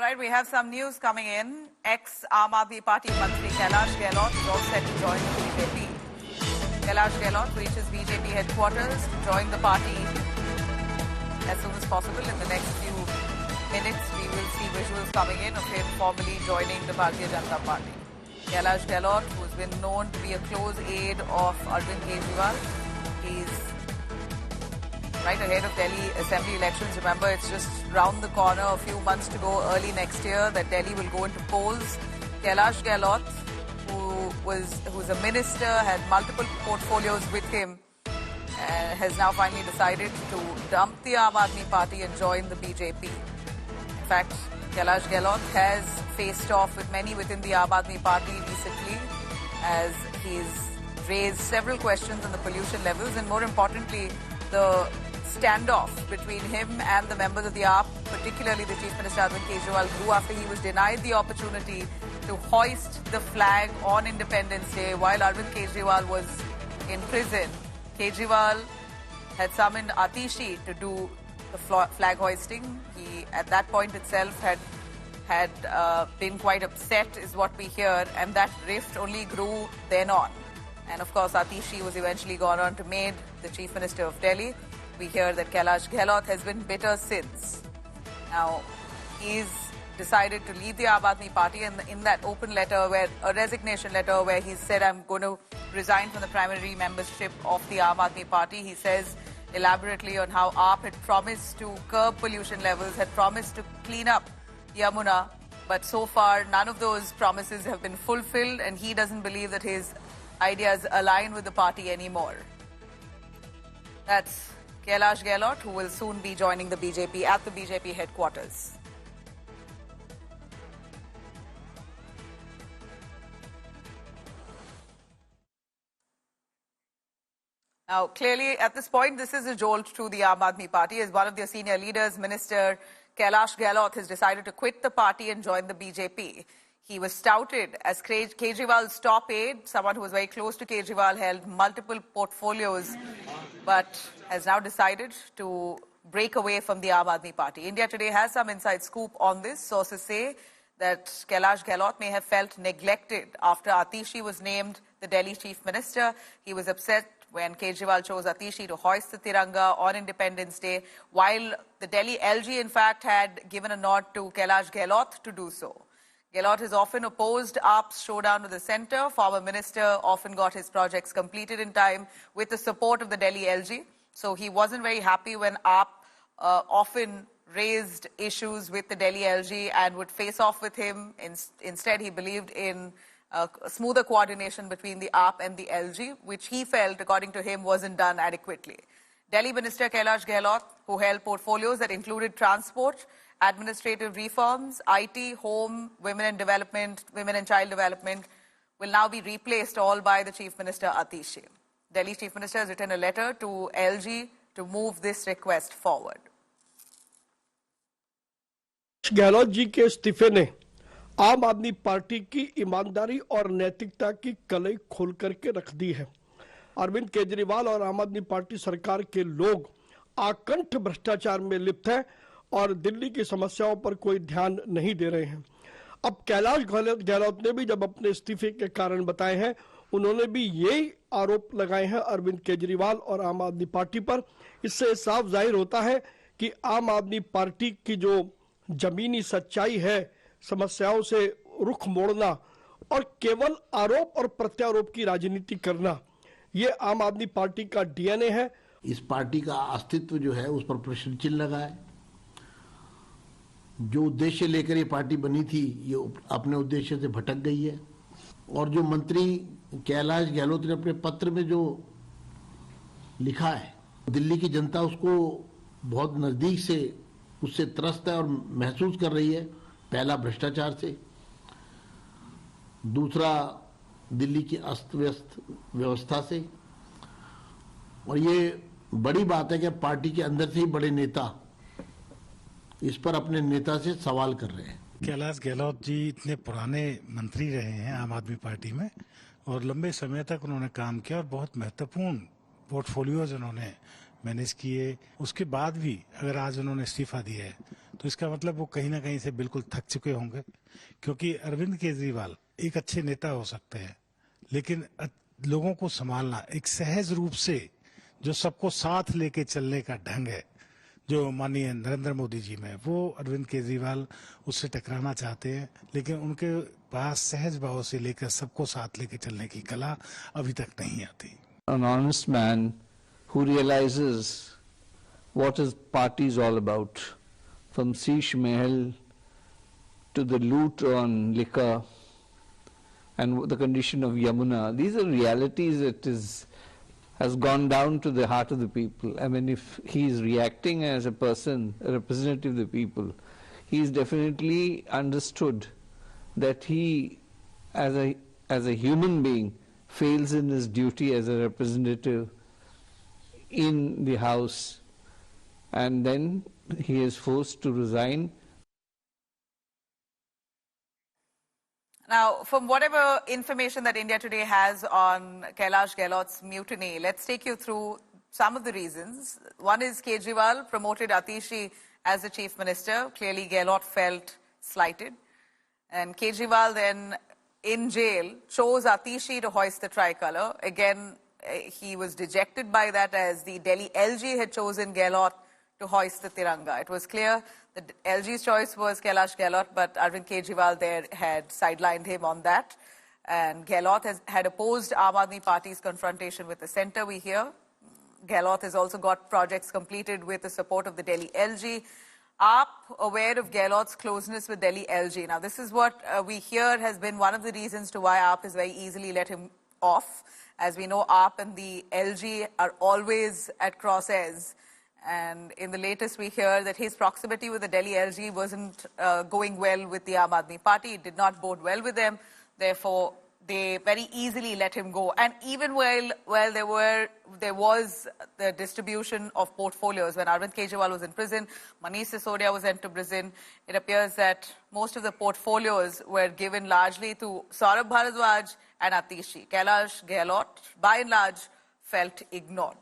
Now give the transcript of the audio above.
right, we have some news coming in. Ex-Aam Aadmi Party Mantri Kailash Gahlot is all set to join the BJP. Kailash Gahlot reaches BJP headquarters to join the party as soon as possible. In the next few minutes, we will see visuals coming in of him formally joining the Bharatiya Janata Party. Kailash Gahlot, who has been known to be a close aide of Arvind Kejriwal, he's right ahead of Delhi Assembly elections. Remember, it's just round the corner, a few months to go, early next year, that Delhi will go into polls. Kailash Gahlot, who's a minister, had multiple portfolios with him, has now finally decided to dump the Aam Aadmi Party and join the BJP. In fact, Kailash Gahlot has faced off with many within the Aam Aadmi Party recently, as he's raised several questions on the pollution levels and, more importantly, the standoff between him and the members of the AAP, particularly the Chief Minister Arvind Kejriwal, grew after he was denied the opportunity to hoist the flag on Independence Day while Arvind Kejriwal was in prison. Kejriwal had summoned Atishi to do the flag hoisting. He, at that point itself, had been quite upset, is what we hear, and that rift only grew then on. And of course, Atishi was eventually gone on to made the Chief Minister of Delhi. We hear that Kailash Gahlot has been bitter since. Now, he's decided to leave the Aam Aadmi Party, and in that open letter, a resignation letter where he said, I'm going to resign from the primary membership of the Aam Aadmi Party, he says elaborately on how AAP had promised to curb pollution levels, had promised to clean up Yamuna, but so far none of those promises have been fulfilled, and he doesn't believe that his ideas align with the party anymore. That's Kailash Gahlot, who will soon be joining the BJP at the BJP headquarters. Now, clearly, at this point, this is a jolt to the Aam Aadmi Party, as one of their senior leaders, Minister Kailash Gahlot, has decided to quit the party and join the BJP. He was touted as Kejriwal's top aide, someone who was very close to Kejriwal, held multiple portfolios, but has now decided to break away from the Aam Aadmi Party. India Today has some inside scoop on this. Sources say that Kailash Gahlot may have felt neglected after Atishi was named the Delhi Chief Minister. He was upset when Kejriwal chose Atishi to hoist the Tiranga on Independence Day, while the Delhi LG, in fact, had given a nod to Kailash Gahlot to do so. Gyalot has often opposed AAP's showdown with the centre. Former minister often got his projects completed in time with the support of the Delhi LG. So he wasn't very happy when AAP often raised issues with the Delhi LG and would face off with him. Instead, he believed in smoother coordination between the AAP and the LG, which he felt, according to him, wasn't done adequately. Delhi Minister Kailash Gahlot, who held portfolios that included transport, administrative reforms, IT, home, women and child development, will now be replaced all by the Chief Minister Atishi. Delhi Chief Minister has written a letter to LG to move this request forward. Gehlot ji के इस्तीफे ने आम आदमी party की ईमानदारी और नैतिकता की कलई खोल करके रख दी है। अरविंद केजरीवाल और आम आदमी पार्टी सरकार के लोग आकंठ भ्रष्टाचार में लिप्त हैं और दिल्ली की समस्याओं पर कोई ध्यान नहीं दे रहे हैं। अब कैलाश गहलोत ने भी जब अपने इस्तीफे के कारण बताए हैं, उन्होंने भी यही आरोप लगाए हैं अरविंद केजरीवाल और आम आदमी पार्टी पर। इससे साफ जाहिर होता है कि आम आदमी पार्टी की जो जमीनी सच्चाई है, समस्याओं से रुख मोड़ना और केवल आरोप और प्रत्यारोप की राजनीति करना, ये आम आदमी पार्टी का डीएनए है। इस पार्टी का अस्तित्व जो है उस पर प्रश्न चिन्ह लगा है। जो उद्देश्य लेकर ये पार्टी बनी थी, ये अपने उद्देश्य से भटक गई है। और जो मंत्री कैलाश गहलोत ने अपने पत्र में जो लिखा है, दिल्ली की जनता उसको बहुत नजदीक से उससे त्रस्त है और महसूस कर रही है। पहला भ्रष्टाचार से, दूसरा दिल्ली की अस्त व्यस्त व्यवस्था से, और ये बड़ी बात है कि पार्टी के अंदर से ही बड़े नेता इस पर अपने नेता से सवाल कर रहे हैं। कैलाश गहलोत जी इतने पुराने मंत्री रहे हैं आम आदमी पार्टी में और लंबे समय तक उन्होंने काम किया और बहुत महत्वपूर्ण पोर्टफोलियोज उन्होंने मैनेज किए। उसके बाद भी अगर आज उन्होंने इस्तीफा दिया है तो इसका मतलब वो कहीं ना कहीं से बिल्कुल थक चुके होंगे, क्योंकि अरविंद केजरीवाल एक अच्छे नेता हो सकते हैं, लेकिन लोगों को संभालना एक सहज रूप से जो सबको साथ लेके चलने का ढंग है जो माननीय नरेंद्र मोदी जी में, वो अरविंद केजरीवाल उससे टकराना चाहते हैं, लेकिन उनके पास सहज भाव से लेकर सबको साथ लेके चलने की कला अभी तक नहीं आती। An honest man who realizes what his party is all about, from Sheesh Mahal to the loot on liquor and the condition of Yamuna. These are realities that has gone down to the heart of the people. I mean, if he is reacting as a person, a representative of the people, he is definitely understood that he, as a human being, fails in his duty as a representative in the House, and then he is forced to resign. Now, from whatever information that India Today has on Kailash Gahlot's mutiny, let's take you through some of the reasons. One is Kejriwal promoted Atishi as the chief minister. Clearly, Gahlot felt slighted. And Kejriwal then, in jail, chose Atishi to hoist the tricolour. Again, he was dejected by that, as the Delhi LG had chosen Gyalot to hoist the Tiranga. It was clear that LG's choice was Kailash Gahlot, but Arvind Kejriwal there had sidelined him on that. And Gyalot had opposed Aam Aadmi Party's confrontation with the centre, we hear. Gyalot has also got projects completed with the support of the Delhi LG. AAP, aware of Gyalot's closeness with Delhi LG. Now, this is what we hear has been one of the reasons to why AAP has very easily let him off. As we know, AAP and the LG are always at crosshairs. And in the latest, we hear that his proximity with the Delhi LG wasn't going well with the Aam Aadmi Party. It did not bode well with them. Therefore, they very easily let him go. And even while there was the distribution of portfolios, when Arvind Kejriwal was in prison, Manish Sisodia was sent to prison, it appears that most of the portfolios were given largely to Saurabh Bharadwaj and Atishi. Kailash Gahlot, by and large, felt ignored.